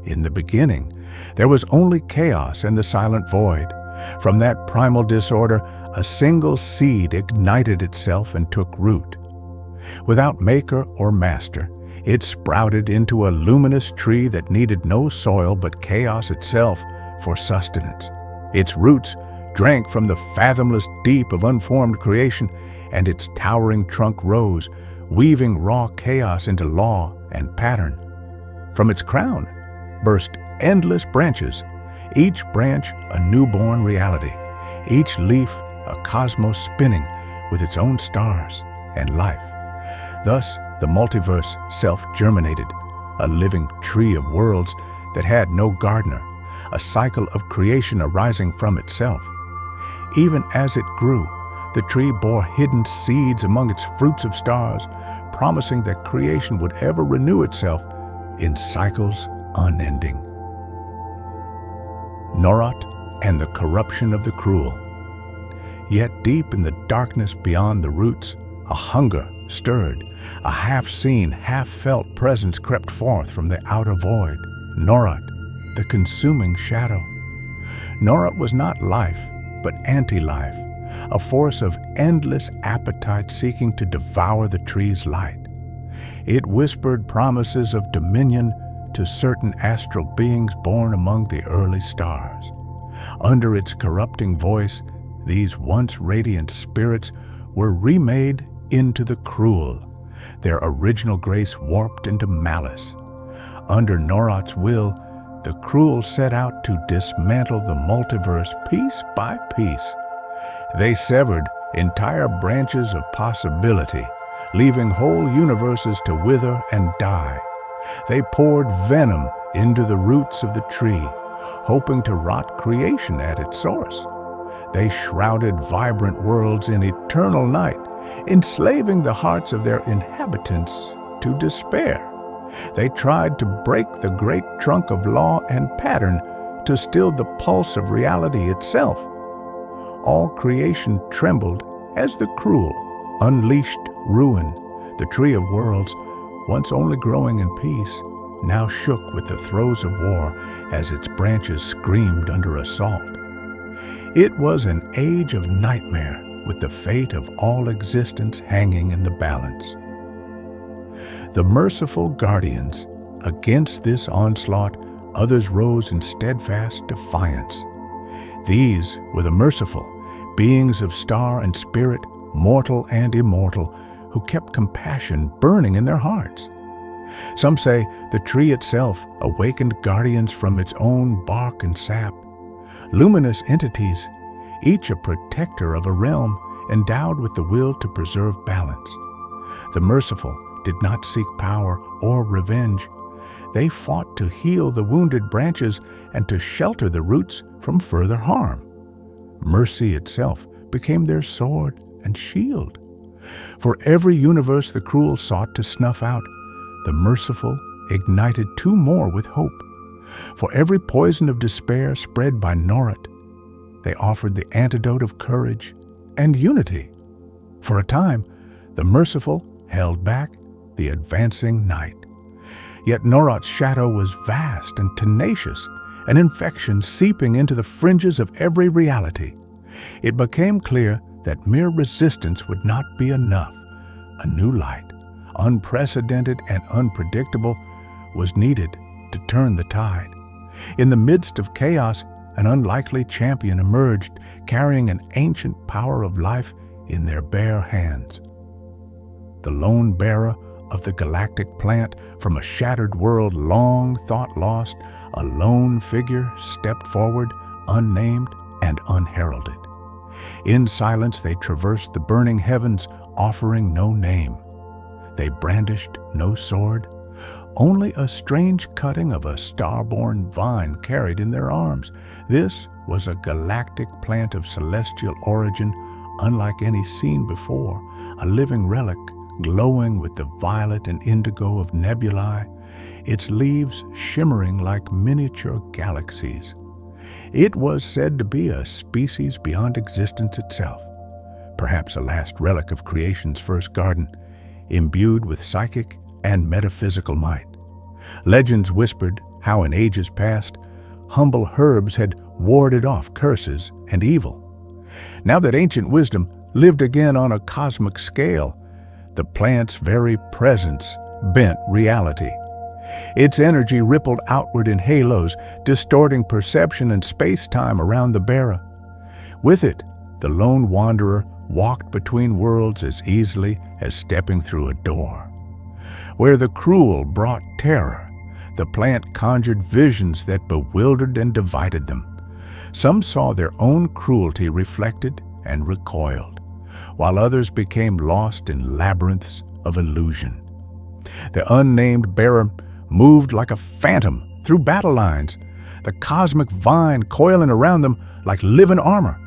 In the beginning, there was only chaos and the silent void. From that primal disorder, a single seed ignited itself and took root. Without maker or master, it sprouted into a luminous tree that needed no soil but chaos itself for sustenance. Its roots drank from the fathomless deep of unformed creation, and its towering trunk rose, weaving raw chaos into law and pattern. From its crown burst endless branches, each branch a newborn reality, each leaf a cosmos spinning with its own stars and life. Thus, the multiverse self-germinated, a living tree of worlds that had no gardener, a cycle of creation arising from itself. Even as it grew, the tree bore hidden seeds among its fruits of stars, promising that creation would ever renew itself in cycles unending. Norat and the corruption of the cruel. Yet deep in the darkness beyond the roots, a hunger stirred, a half-seen, half-felt presence crept forth from the outer void. Norat, the consuming shadow. Norat was not life, but anti-life, a force of endless appetite seeking to devour the tree's light. It whispered promises of dominion to certain astral beings born among the early stars. Under its corrupting voice, these once radiant spirits were remade into the cruel, their original grace warped into malice. Under Norat's will, the cruel set out to dismantle the multiverse piece by piece. They severed entire branches of possibility, leaving whole universes to wither and die. They poured venom into the roots of the tree, hoping to rot creation at its source. They shrouded vibrant worlds in eternal night, enslaving the hearts of their inhabitants to despair. They tried to break the great trunk of law and pattern to still the pulse of reality itself. All creation trembled as the cruel unleashed ruin. The tree of worlds, once only growing in peace, now shook with the throes of war as its branches screamed under assault. It was an age of nightmare, with the fate of all existence hanging in the balance. The merciful guardians, against this onslaught, others rose in steadfast defiance. These were the merciful, beings of star and spirit, mortal and immortal, who kept compassion burning in their hearts. Some say the tree itself awakened guardians from its own bark and sap, luminous entities, each a protector of a realm endowed with the will to preserve balance. The merciful did not seek power or revenge. They fought to heal the wounded branches and to shelter the roots from further harm. Mercy itself became their sword and shield. For every universe the cruel sought to snuff out, the merciful ignited two more with hope. For every poison of despair spread by Norat, they offered the antidote of courage and unity. For a time, the merciful held back the advancing night. Yet Norat's shadow was vast and tenacious, an infection seeping into the fringes of every reality. It became clear that mere resistance would not be enough. A new light, unprecedented and unpredictable, was needed to turn the tide. In the midst of chaos, an unlikely champion emerged, carrying an ancient power of life in their bare hands. The lone bearer of the galactic plant from a shattered world long thought lost, a lone figure stepped forward, unnamed and unheralded. In silence they traversed the burning heavens, offering no name. They brandished no sword, only a strange cutting of a star-born vine carried in their arms. This was a galactic plant of celestial origin, unlike any seen before, a living relic glowing with the violet and indigo of nebulae, its leaves shimmering like miniature galaxies. It was said to be a species beyond existence itself, perhaps a last relic of creation's first garden, imbued with psychic and metaphysical might. Legends whispered how in ages past, humble herbs had warded off curses and evil. Now that ancient wisdom lived again on a cosmic scale, the plant's very presence bent reality. Its energy rippled outward in halos, distorting perception and space-time around the bearer. With it, the lone wanderer walked between worlds as easily as stepping through a door. Where the cruel brought terror, the plant conjured visions that bewildered and divided them. Some saw their own cruelty reflected and recoiled, while others became lost in labyrinths of illusion. The unnamed bearer moved like a phantom through battle lines, the cosmic vine coiling around them like living armor.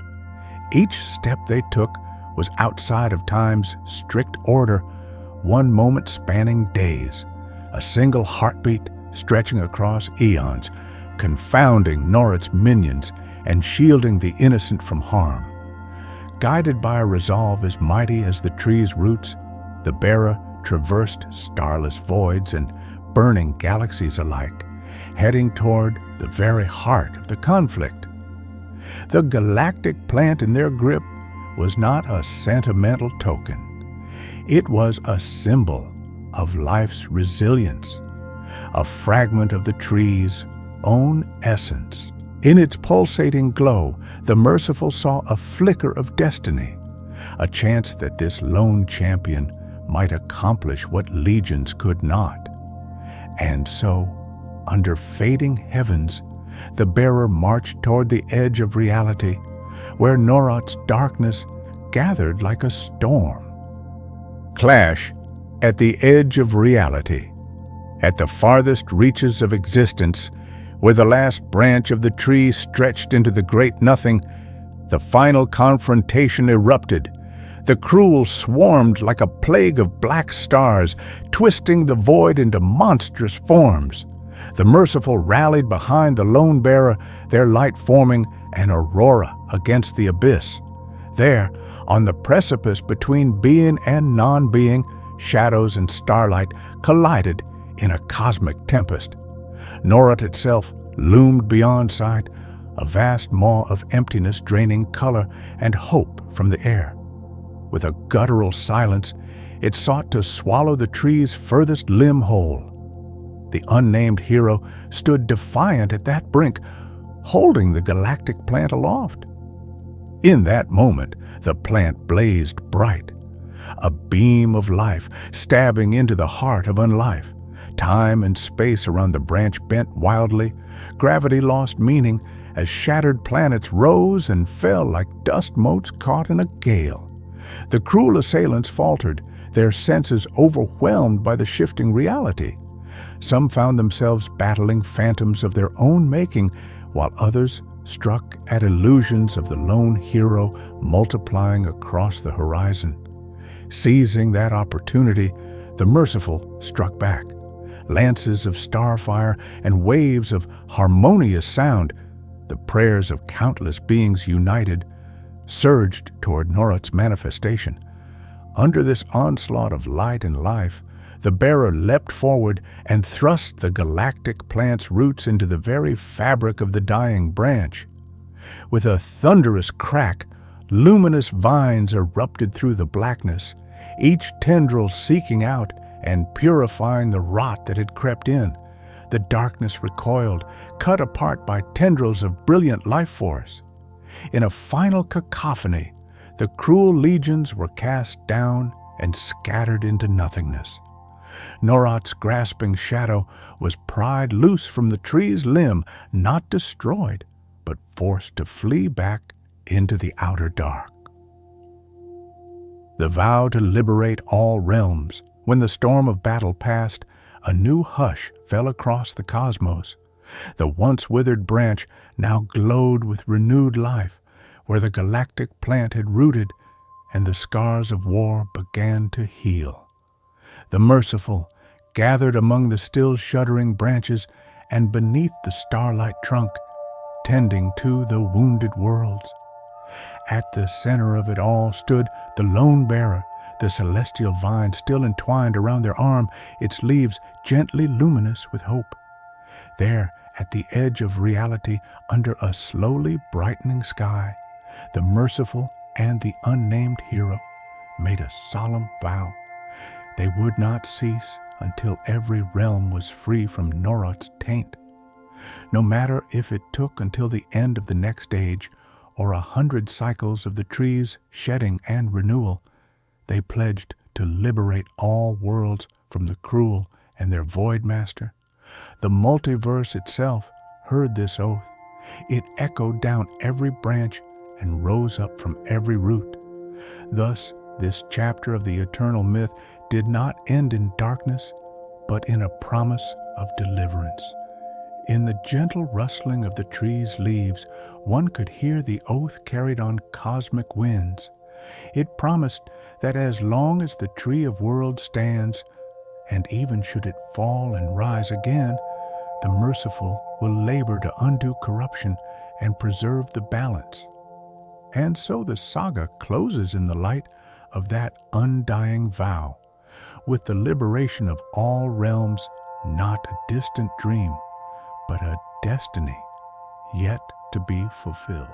Each step they took was outside of time's strict order, one moment spanning days, a single heartbeat stretching across eons, confounding Norit's minions and shielding the innocent from harm. Guided by a resolve as mighty as the tree's roots, the bearer traversed starless voids and burning galaxies alike, heading toward the very heart of the conflict. The galactic plant in their grip was not a sentimental token. It was a symbol of life's resilience, a fragment of the tree's own essence. In its pulsating glow, the merciful saw a flicker of destiny, a chance that this lone champion might accomplish what legions could not. And so, under fading heavens, the bearer marched toward the edge of reality, where Norat's darkness gathered like a storm. Clash at the edge of reality, at the farthest reaches of existence, where the last branch of the tree stretched into the great nothing, the final confrontation erupted. The cruel swarmed like a plague of black stars, twisting the void into monstrous forms. The merciful rallied behind the lone bearer, their light forming an aurora against the abyss. There, on the precipice between being and non-being, shadows and starlight collided in a cosmic tempest. Norit itself loomed beyond sight, a vast maw of emptiness draining color and hope from the air. With a guttural silence, it sought to swallow the tree's furthest limb whole. The unnamed hero stood defiant at that brink, holding the galactic plant aloft. In that moment, the plant blazed bright, a beam of life stabbing into the heart of unlife. Time and space around the branch bent wildly. Gravity lost meaning as shattered planets rose and fell like dust motes caught in a gale. The cruel assailants faltered, their senses overwhelmed by the shifting reality. Some found themselves battling phantoms of their own making, while others struck at illusions of the lone hero multiplying across the horizon. Seizing that opportunity, the merciful struck back. Lances of starfire and waves of harmonious sound, the prayers of countless beings united, surged toward Norit's manifestation. Under this onslaught of light and life, the bearer leapt forward and thrust the galactic plant's roots into the very fabric of the dying branch. With a thunderous crack, luminous vines erupted through the blackness, each tendril seeking out and purifying the rot that had crept in. The darkness recoiled, cut apart by tendrils of brilliant life force. In a final cacophony, the cruel legions were cast down and scattered into nothingness. Norat's grasping shadow was pried loose from the tree's limb, not destroyed, but forced to flee back into the outer dark. The vow to liberate all realms. When the storm of battle passed, a new hush fell across the cosmos. The once withered branch now glowed with renewed life, where the galactic plant had rooted, and the scars of war began to heal. The merciful gathered among the still shuddering branches and beneath the starlight trunk, tending to the wounded worlds. At the center of it all stood the lone bearer, the celestial vine still entwined around their arm, its leaves gently luminous with hope. There, at the edge of reality, under a slowly brightening sky, the merciful and the unnamed hero made a solemn vow. They would not cease until every realm was free from Norot's taint. No matter if it took until the end of the next age or 100 cycles of the trees shedding and renewal, they pledged to liberate all worlds from the cruel and their void master. The multiverse itself heard this oath. It echoed down every branch and rose up from every root. Thus, this chapter of the eternal myth did not end in darkness, but in a promise of deliverance. In the gentle rustling of the tree's leaves, one could hear the oath carried on cosmic winds. It promised that as long as the tree of worlds stands, and even should it fall and rise again, the merciful will labor to undo corruption and preserve the balance. And so the saga closes in the light of that undying vow, with the liberation of all realms, not a distant dream, but a destiny yet to be fulfilled.